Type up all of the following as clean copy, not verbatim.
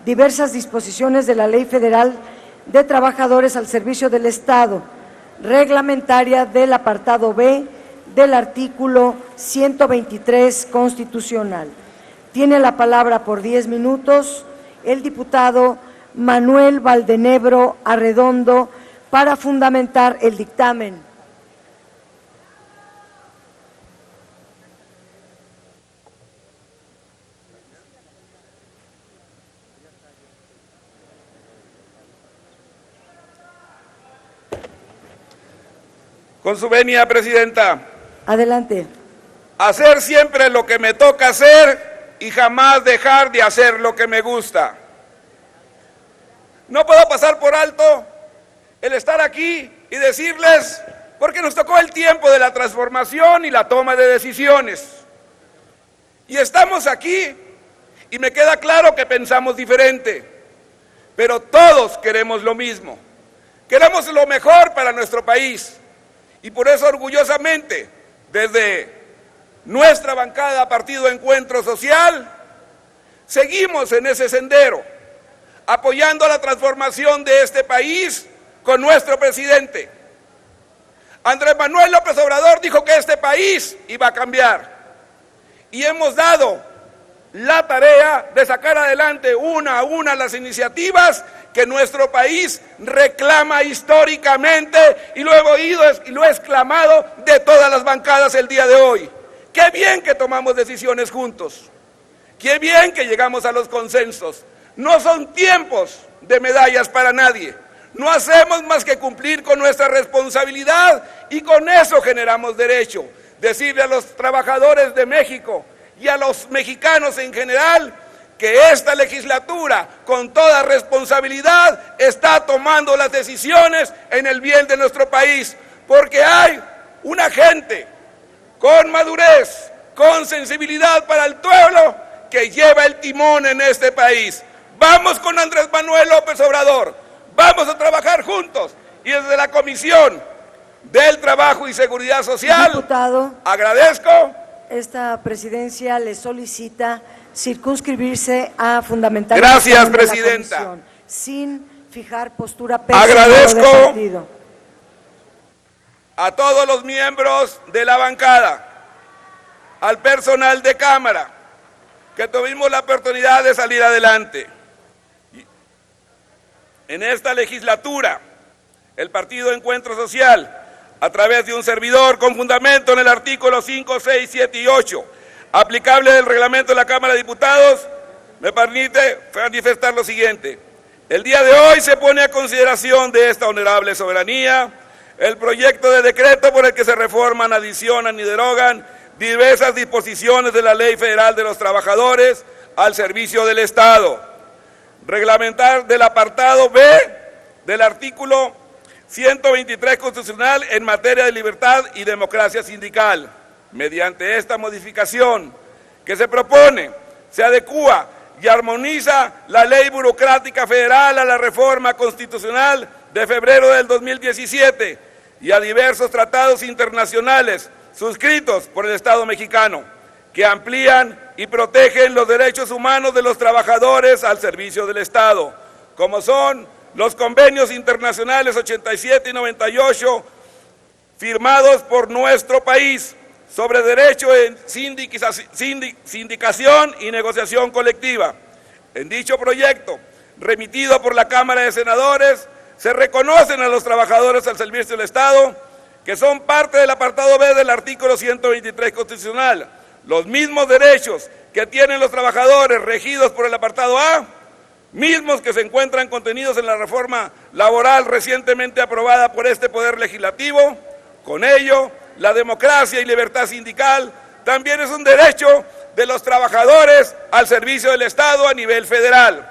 diversas disposiciones de la Ley Federal de Trabajadores al Servicio del Estado, reglamentaria del apartado B del artículo 123 constitucional. Tiene la palabra por 10 minutos el diputado Manuel Valdenebro Arredondo para fundamentar el dictamen. Con su venia, Presidenta. Adelante. Hacer siempre lo que me toca hacer y jamás dejar de hacer lo que me gusta. No puedo pasar por alto el estar aquí y decirles, porque nos tocó el tiempo de la transformación y la toma de decisiones. Y estamos aquí y me queda claro que pensamos diferente, pero todos queremos lo mismo. Queremos lo mejor para nuestro país. Y por eso orgullosamente, desde nuestra bancada Partido Encuentro Social, seguimos en ese sendero, apoyando la transformación de este país con nuestro presidente. Andrés Manuel López Obrador dijo que este país iba a cambiar. Y hemos dado la tarea de sacar adelante una a una las iniciativas que nuestro país reclama históricamente, y lo he oído y lo he exclamado de todas las bancadas el día de hoy. Qué bien que tomamos decisiones juntos, qué bien que llegamos a los consensos. No son tiempos de medallas para nadie, no hacemos más que cumplir con nuestra responsabilidad y con eso generamos derecho. Decirle a los trabajadores de México y a los mexicanos en general que esta legislatura, con toda responsabilidad, está tomando las decisiones en el bien de nuestro país, porque hay una gente con madurez, con sensibilidad para el pueblo, que lleva el timón en este país. Vamos con Andrés Manuel López Obrador, vamos a trabajar juntos, y desde la Comisión del Trabajo y Seguridad Social, diputado, agradezco. Esta presidencia le solicita circunscribirse a fundamentar. Gracias, Presidenta. Sin fijar postura personal. Agradezco a todos los miembros de la bancada, al personal de Cámara, que tuvimos la oportunidad de salir adelante. En esta legislatura, el Partido Encuentro Social, a través de un servidor con fundamento en el artículo 5, 6, 7 y 8, aplicable del reglamento de la Cámara de Diputados, me permite manifestar lo siguiente. El día de hoy se pone a consideración de esta honorable soberanía el proyecto de decreto por el que se reforman, adicionan y derogan diversas disposiciones de la Ley Federal de los Trabajadores al servicio del Estado. Reglamentar del apartado B del artículo 123 constitucional en materia de libertad y democracia sindical. Mediante esta modificación que se propone, se adecúa y armoniza la ley burocrática federal a la reforma constitucional de febrero del 2017 y a diversos tratados internacionales suscritos por el Estado mexicano, que amplían y protegen los derechos humanos de los trabajadores al servicio del Estado, como son los convenios internacionales 87 y 98 firmados por nuestro país sobre derecho en sindicación y negociación colectiva. En dicho proyecto, remitido por la Cámara de Senadores, se reconocen a los trabajadores al servicio del Estado, que son parte del apartado B del artículo 123 constitucional, los mismos derechos que tienen los trabajadores regidos por el apartado A, mismos que se encuentran contenidos en la reforma laboral recientemente aprobada por este Poder Legislativo. Con ello, la democracia y libertad sindical también es un derecho de los trabajadores al servicio del Estado a nivel federal.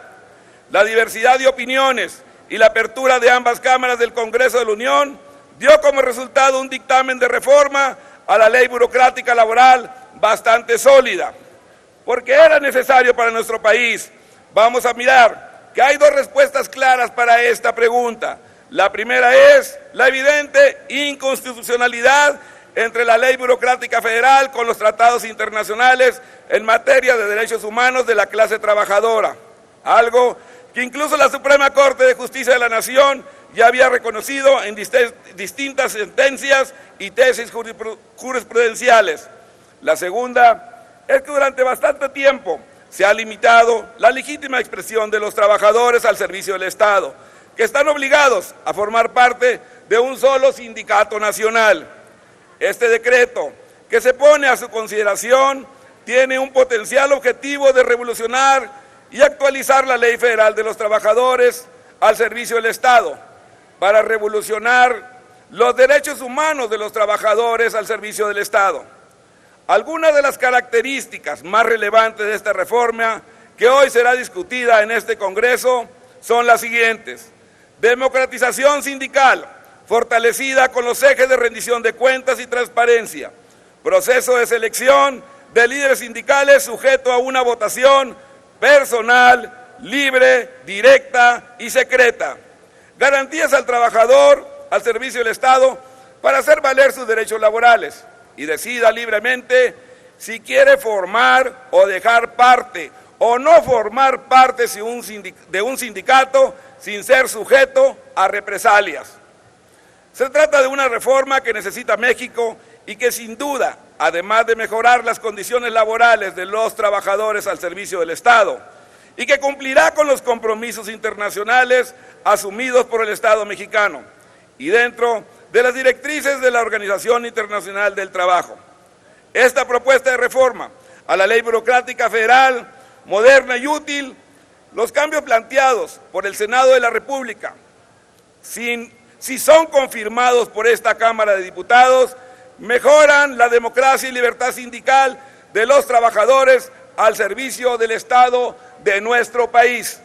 La diversidad de opiniones y la apertura de ambas cámaras del Congreso de la Unión dio como resultado un dictamen de reforma a la ley burocrática laboral bastante sólida, porque era necesario para nuestro país. Vamos a mirar que hay dos respuestas claras para esta pregunta. La primera es la evidente inconstitucionalidad entre la ley burocrática federal con los tratados internacionales en materia de derechos humanos de la clase trabajadora. algo que incluso la Suprema Corte de Justicia de la Nación ya había reconocido en distintas sentencias y tesis jurisprudenciales. La segunda es que durante bastante tiempo se ha limitado la legítima expresión de los trabajadores al servicio del Estado, que están obligados a formar parte de un solo sindicato nacional. Este decreto, que se pone a su consideración, tiene un potencial objetivo de revolucionar y actualizar la Ley Federal de los Trabajadores al servicio del Estado, para revolucionar los derechos humanos de los trabajadores al servicio del Estado. Algunas de las características más relevantes de esta reforma que hoy será discutida en este Congreso son las siguientes: democratización sindical, fortalecida con los ejes de rendición de cuentas y transparencia, proceso de selección de líderes sindicales sujeto a una votación personal, libre, directa y secreta, garantías al trabajador al servicio del Estado para hacer valer sus derechos laborales y decida libremente si quiere formar o dejar parte o no formar parte de un sindicato sin ser sujeto a represalias. Se trata de una reforma que necesita México y que sin duda, además de mejorar las condiciones laborales de los trabajadores al servicio del Estado, y que cumplirá con los compromisos internacionales asumidos por el Estado mexicano y dentro de las directrices de la Organización Internacional del Trabajo. Esta propuesta de reforma a la Ley Burocrática Federal, moderna y útil, los cambios planteados por el Senado de la República, si son confirmados por esta Cámara de Diputados, mejoran la democracia y libertad sindical de los trabajadores al servicio del Estado de nuestro país.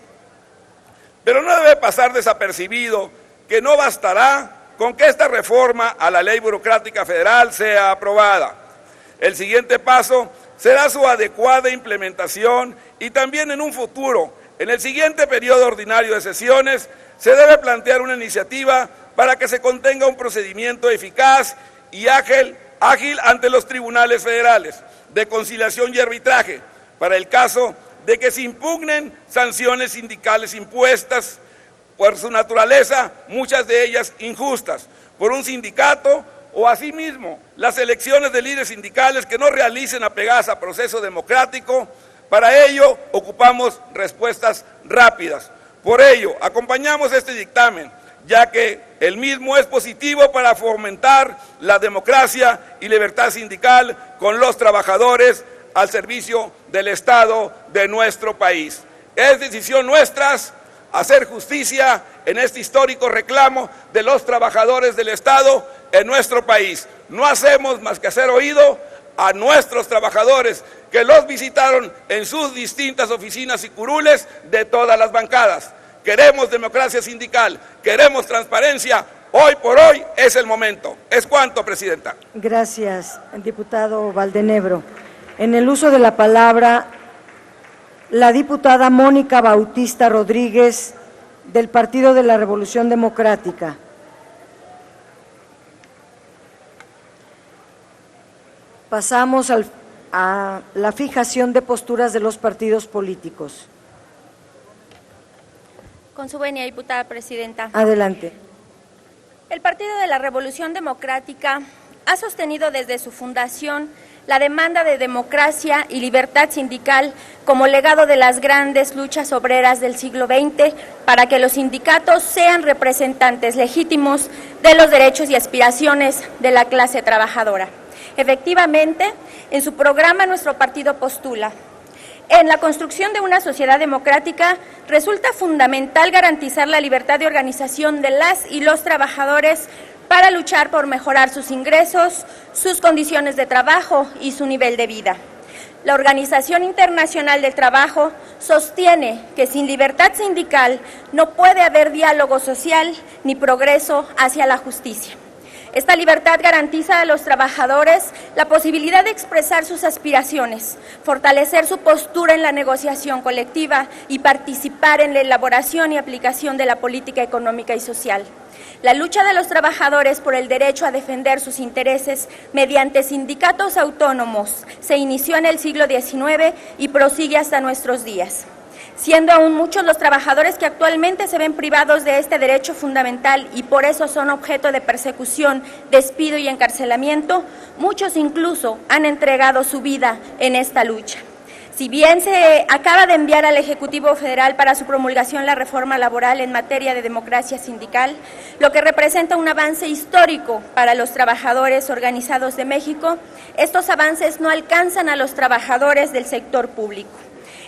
Pero no debe pasar desapercibido que no bastará con que esta reforma a la Ley Burocrática Federal sea aprobada. El siguiente paso será su adecuada implementación y también en un futuro, en el siguiente periodo ordinario de sesiones, se debe plantear una iniciativa para que se contenga un procedimiento eficaz y ágil ante los tribunales federales de conciliación y arbitraje, para el caso de que se impugnen sanciones sindicales impuestas por su naturaleza, muchas de ellas injustas, por un sindicato o asimismo las elecciones de líderes sindicales que no realicen apegadas a proceso democrático. Para ello ocupamos respuestas rápidas. Por ello acompañamos este dictamen, ya que el mismo es positivo para fomentar la democracia y libertad sindical con los trabajadores al servicio del Estado de nuestro país. Es decisión nuestra hacer justicia en este histórico reclamo de los trabajadores del Estado en nuestro país. No hacemos más que hacer oído a nuestros trabajadores que los visitaron en sus distintas oficinas y curules de todas las bancadas. Queremos democracia sindical, queremos transparencia. Hoy por hoy es el momento. Es cuanto, Presidenta. Gracias, diputado Valdenebro. En el uso de la palabra, la diputada Mónica Bautista Rodríguez, del Partido de la Revolución Democrática. Pasamos a la fijación de posturas de los partidos políticos. Con su venia, diputada presidenta. Adelante. El Partido de la Revolución Democrática ha sostenido desde su fundación la demanda de democracia y libertad sindical como legado de las grandes luchas obreras del siglo XX para que los sindicatos sean representantes legítimos de los derechos y aspiraciones de la clase trabajadora. Efectivamente, en su programa nuestro partido postula: en la construcción de una sociedad democrática resulta fundamental garantizar la libertad de organización de las y los trabajadores para luchar por mejorar sus ingresos, sus condiciones de trabajo y su nivel de vida. La Organización Internacional del Trabajo sostiene que sin libertad sindical no puede haber diálogo social ni progreso hacia la justicia. Esta libertad garantiza a los trabajadores la posibilidad de expresar sus aspiraciones, fortalecer su postura en la negociación colectiva y participar en la elaboración y aplicación de la política económica y social. La lucha de los trabajadores por el derecho a defender sus intereses mediante sindicatos autónomos se inició en el siglo XIX y prosigue hasta nuestros días. siendo aún muchos los trabajadores que actualmente se ven privados de este derecho fundamental y por eso son objeto de persecución, despido y encarcelamiento. Muchos incluso han entregado su vida en esta lucha. Si bien se acaba de enviar al Ejecutivo Federal para su promulgación la reforma laboral en materia de democracia sindical, lo que representa un avance histórico para los trabajadores organizados de México, estos avances no alcanzan a los trabajadores del sector público.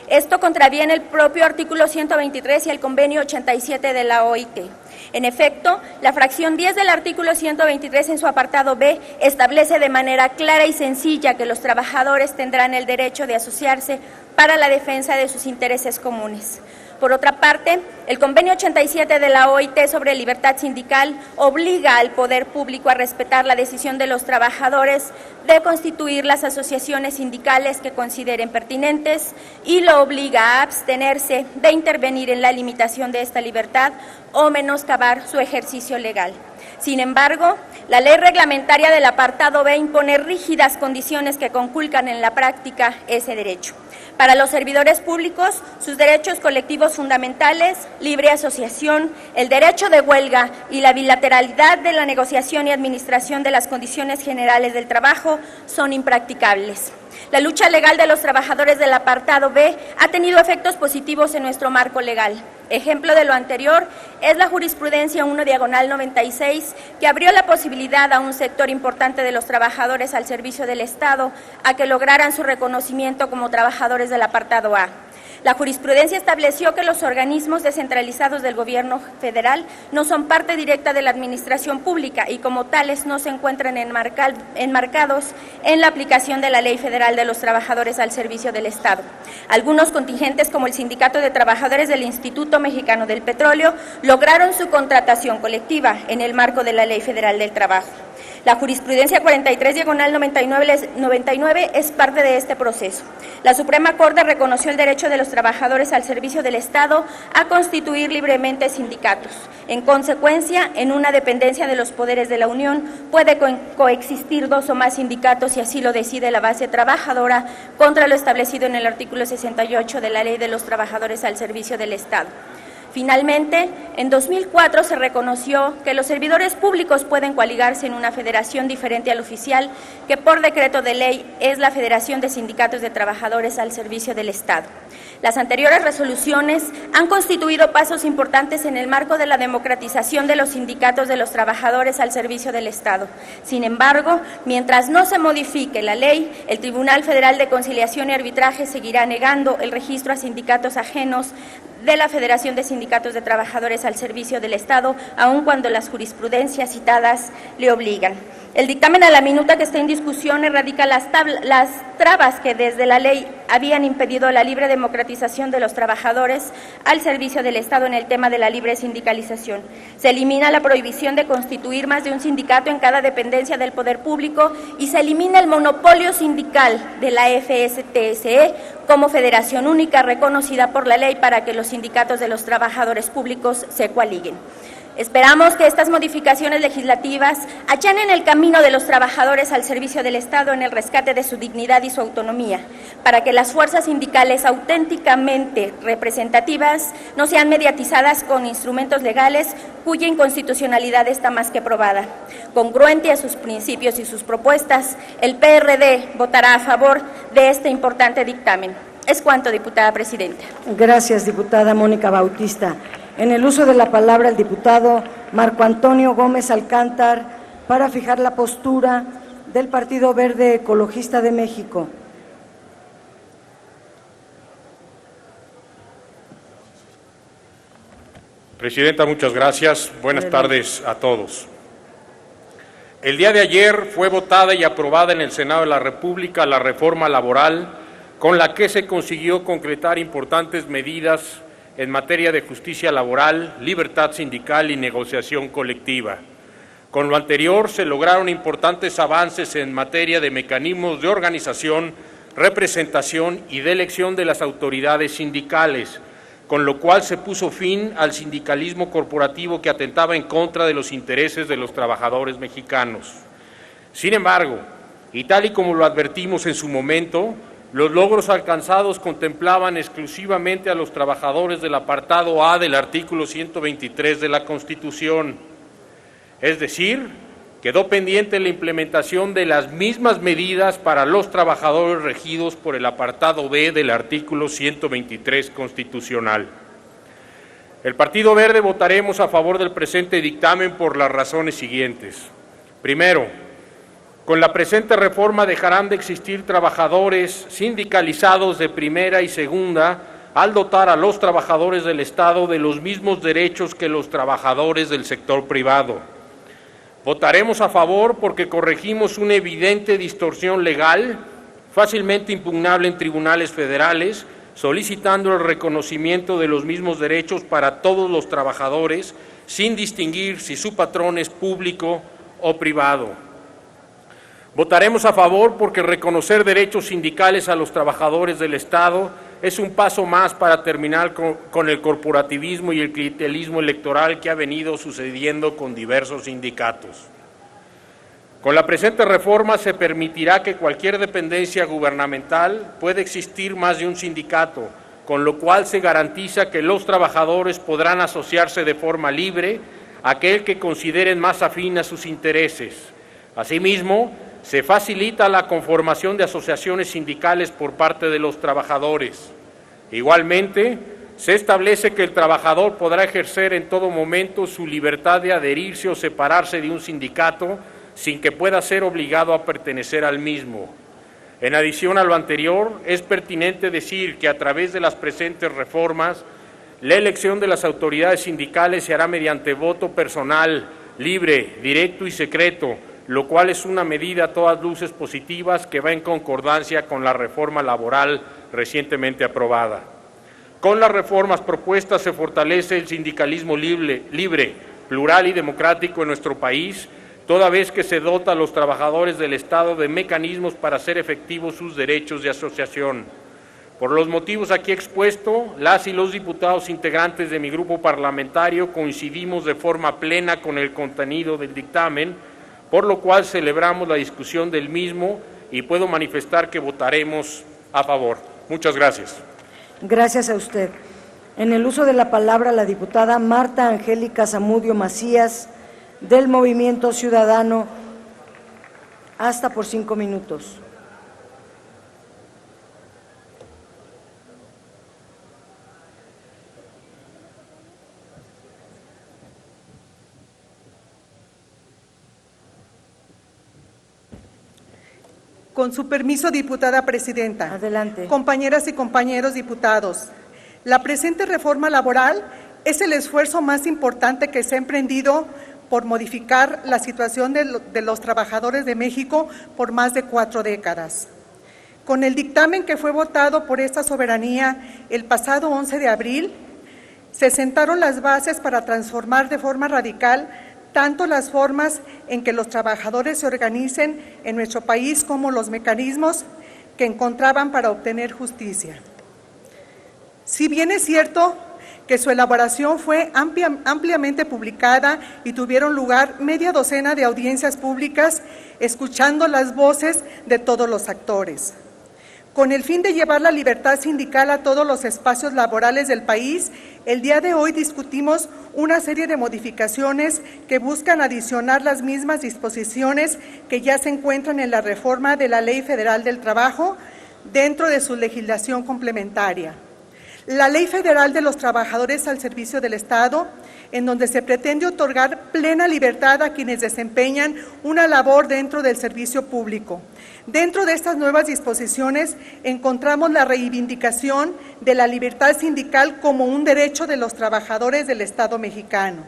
Esto contraviene el propio artículo 123 y el convenio 87 de la OIT. En efecto, la fracción 10 del artículo 123 en su apartado B establece de manera clara y sencilla que los trabajadores tendrán el derecho de asociarse para la defensa de sus intereses comunes. Por otra parte, el convenio 87 de la OIT sobre libertad sindical obliga al poder público a respetar la decisión de los trabajadores de constituir las asociaciones sindicales que consideren pertinentes y lo obliga a abstenerse de intervenir en la limitación de esta libertad o menoscabar su ejercicio legal. Sin embargo, la ley reglamentaria del apartado B impone rígidas condiciones que conculcan en la práctica ese derecho. Para los servidores públicos, sus derechos colectivos fundamentales, libre asociación, el derecho de huelga y la bilateralidad de la negociación y administración de las condiciones generales del trabajo son impracticables. La lucha legal de los trabajadores del apartado B ha tenido efectos positivos en nuestro marco legal. Ejemplo de lo anterior es la jurisprudencia 1/96, que abrió la posibilidad a un sector importante de los trabajadores al servicio del Estado a que lograran su reconocimiento como trabajadores del apartado A. La jurisprudencia estableció que los organismos descentralizados del Gobierno federal no son parte directa de la administración pública y como tales no se encuentran enmarcados en la aplicación de la Ley Federal de los Trabajadores al Servicio del Estado. Algunos contingentes, como el Sindicato de Trabajadores del Instituto Mexicano del Petróleo, lograron su contratación colectiva en el marco de la Ley Federal del Trabajo. La jurisprudencia 43/99 es parte de este proceso. La Suprema Corte reconoció el derecho de los trabajadores al servicio del Estado a constituir libremente sindicatos. En consecuencia, en una dependencia de los poderes de la Unión puede coexistir dos o más sindicatos si así lo decide la base trabajadora contra lo establecido en el artículo 68 de la Ley de los Trabajadores al Servicio del Estado. Finalmente, en 2004 se reconoció que los servidores públicos pueden coaligarse en una federación diferente al oficial, que por decreto de ley es la Federación de Sindicatos de Trabajadores al Servicio del Estado. Las anteriores resoluciones han constituido pasos importantes en el marco de la democratización de los sindicatos de los trabajadores al servicio del Estado. Sin embargo, mientras no se modifique la ley, el Tribunal Federal de Conciliación y Arbitraje seguirá negando el registro a sindicatos ajenos de la Federación de Sindicatos de Trabajadores al Servicio del Estado, aun cuando las jurisprudencias citadas le obligan. El dictamen a la minuta que está en discusión erradica las trabas que desde la ley habían impedido la libre democratización de los trabajadores al servicio del Estado en el tema de la libre sindicalización. Se elimina la prohibición de constituir más de un sindicato en cada dependencia del poder público y se elimina el monopolio sindical de la FSTSE como federación única reconocida por la ley para que los sindicatos de los trabajadores públicos se coaliguen. Esperamos que estas modificaciones legislativas allanen el camino de los trabajadores al servicio del Estado en el rescate de su dignidad y su autonomía, para que las fuerzas sindicales auténticamente representativas no sean mediatizadas con instrumentos legales cuya inconstitucionalidad está más que probada. Congruente a sus principios y sus propuestas, el PRD votará a favor de este importante dictamen. Es cuanto, diputada presidenta. Gracias, diputada Mónica Bautista. En el uso de la palabra, el diputado Marco Antonio Gómez Alcántar para fijar la postura del Partido Verde Ecologista de México. Presidenta, muchas gracias. Buenas tardes a todos. El día de ayer fue votada y aprobada en el Senado de la República la reforma laboral con la que se consiguió concretar importantes medidas en materia de justicia laboral, libertad sindical y negociación colectiva. Con lo anterior se lograron importantes avances en materia de mecanismos de organización, representación y de elección de las autoridades sindicales, con lo cual se puso fin al sindicalismo corporativo que atentaba en contra de los intereses de los trabajadores mexicanos. Sin embargo, y tal y como lo advertimos en su momento, Los logros alcanzados contemplaban exclusivamente a los trabajadores del apartado A del artículo 123 de la Constitución. Es decir, quedó pendiente la implementación de las mismas medidas para los trabajadores regidos por el apartado B del artículo 123 constitucional. El Partido Verde votaremos a favor del presente dictamen por las razones siguientes. Primero, con la presente reforma dejarán de existir trabajadores sindicalizados de primera y segunda al dotar a los trabajadores del Estado de los mismos derechos que los trabajadores del sector privado. Votaremos a favor porque corregimos una evidente distorsión legal, fácilmente impugnable en tribunales federales, solicitando el reconocimiento de los mismos derechos para todos los trabajadores, sin distinguir si su patrón es público o privado. Votaremos a favor porque reconocer derechos sindicales a los trabajadores del Estado es un paso más para terminar con el corporativismo y el clientelismo electoral que ha venido sucediendo con diversos sindicatos. Con la presente reforma se permitirá que cualquier dependencia gubernamental pueda existir más de un sindicato, con lo cual se garantiza que los trabajadores podrán asociarse de forma libre a aquel que consideren más afín a sus intereses. Asimismo, se facilita la conformación de asociaciones sindicales por parte de los trabajadores. Igualmente, se establece que el trabajador podrá ejercer en todo momento su libertad de adherirse o separarse de un sindicato sin que pueda ser obligado a pertenecer al mismo. En adición a lo anterior, es pertinente decir que a través de las presentes reformas, la elección de las autoridades sindicales se hará mediante voto personal, libre, directo y secreto, lo cual es una medida a todas luces positivas que va en concordancia con la reforma laboral recientemente aprobada. Con las reformas propuestas se fortalece el sindicalismo libre, plural y democrático en nuestro país, toda vez que se dota a los trabajadores del Estado de mecanismos para hacer efectivos sus derechos de asociación. Por los motivos aquí expuestos, las y los diputados integrantes de mi grupo parlamentario coincidimos de forma plena con el contenido del dictamen, por lo cual celebramos la discusión del mismo y puedo manifestar que votaremos a favor. Muchas gracias. Gracias a usted. En el uso de la palabra, la diputada Marta Angélica Zamudio Macías, del Movimiento Ciudadano, hasta por 5 minutos. Con su permiso, diputada presidenta. Adelante. Compañeras y compañeros diputados, la presente reforma laboral es el esfuerzo más importante que se ha emprendido por modificar la situación de los trabajadores de México por más de 4 décadas. Con el dictamen que fue votado por esta soberanía el pasado 11 de abril, se sentaron las bases para transformar de forma radical tanto las formas en que los trabajadores se organicen en nuestro país como los mecanismos que encontraban para obtener justicia. Si bien es cierto que su elaboración fue ampliamente publicada y tuvieron lugar media docena de audiencias públicas, escuchando las voces de todos los actores. Con el fin de llevar la libertad sindical a todos los espacios laborales del país, el día de hoy discutimos una serie de modificaciones que buscan adicionar las mismas disposiciones que ya se encuentran en la reforma de la Ley Federal del Trabajo dentro de su legislación complementaria. La Ley Federal de los Trabajadores al Servicio del Estado, en donde se pretende otorgar plena libertad a quienes desempeñan una labor dentro del servicio público. Dentro de estas nuevas disposiciones encontramos la reivindicación de la libertad sindical como un derecho de los trabajadores del Estado mexicano.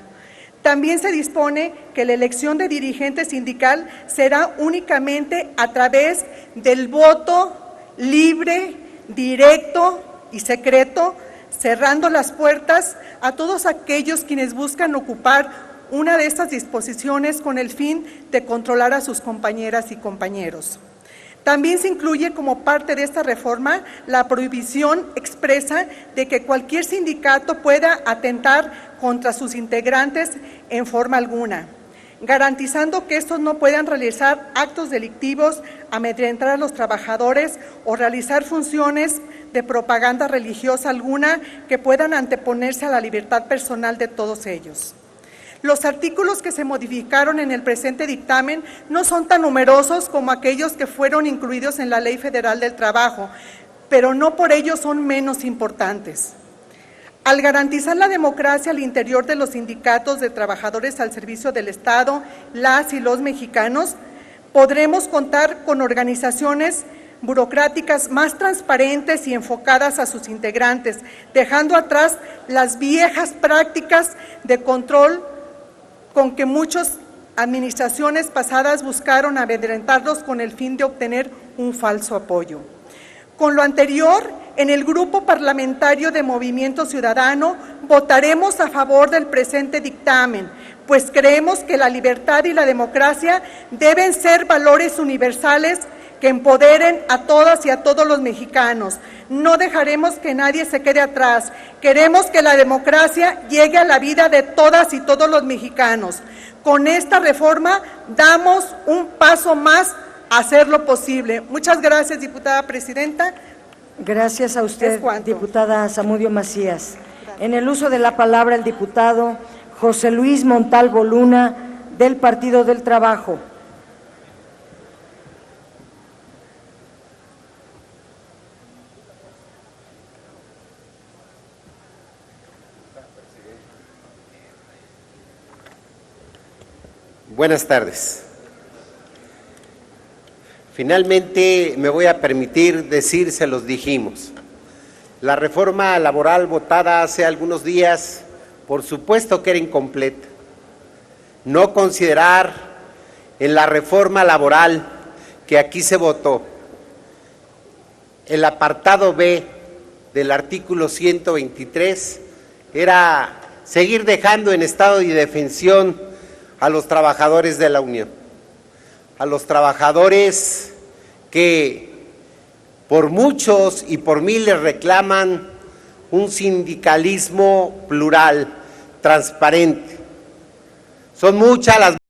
También se dispone que la elección de dirigente sindical será únicamente a través del voto libre, directo y secreto, cerrando las puertas a todos aquellos quienes buscan ocupar una de estas disposiciones con el fin de controlar a sus compañeras y compañeros. También se incluye como parte de esta reforma la prohibición expresa de que cualquier sindicato pueda atentar contra sus integrantes en forma alguna, garantizando que estos no puedan realizar actos delictivos amedrentar a los trabajadores o realizar funciones de propaganda religiosa alguna que puedan anteponerse a la libertad personal de todos ellos. Los artículos que se modificaron en el presente dictamen no son tan numerosos como aquellos que fueron incluidos en la Ley Federal del Trabajo, pero no por ello son menos importantes. Al garantizar la democracia al interior de los sindicatos de trabajadores al servicio del Estado, las y los mexicanos, podremos contar con organizaciones burocráticas más transparentes y enfocadas a sus integrantes, dejando atrás las viejas prácticas de control con que muchas administraciones pasadas buscaron amedrentarlos con el fin de obtener un falso apoyo. Con lo anterior, en el Grupo Parlamentario de Movimiento Ciudadano votaremos a favor del presente dictamen, pues creemos que la libertad y la democracia deben ser valores universales que empoderen a todas y a todos los mexicanos. No dejaremos que nadie se quede atrás. Queremos que la democracia llegue a la vida de todas y todos los mexicanos. Con esta reforma damos un paso más a hacerlo posible. Muchas gracias, diputada presidenta. Gracias a usted, diputada Zamudio Macías. En el uso de la palabra, el diputado José Luis Montalvo Luna, del Partido del Trabajo. Buenas tardes. Finalmente me voy a permitir decir, se los dijimos. La reforma laboral votada hace algunos días, por supuesto que era incompleta. No considerar en la reforma laboral que aquí se votó el apartado B del artículo 123 era seguir dejando en estado de indefensión a los trabajadores de la Unión, a los trabajadores que por muchos y por miles reclaman un sindicalismo plural, transparente. Son muchas las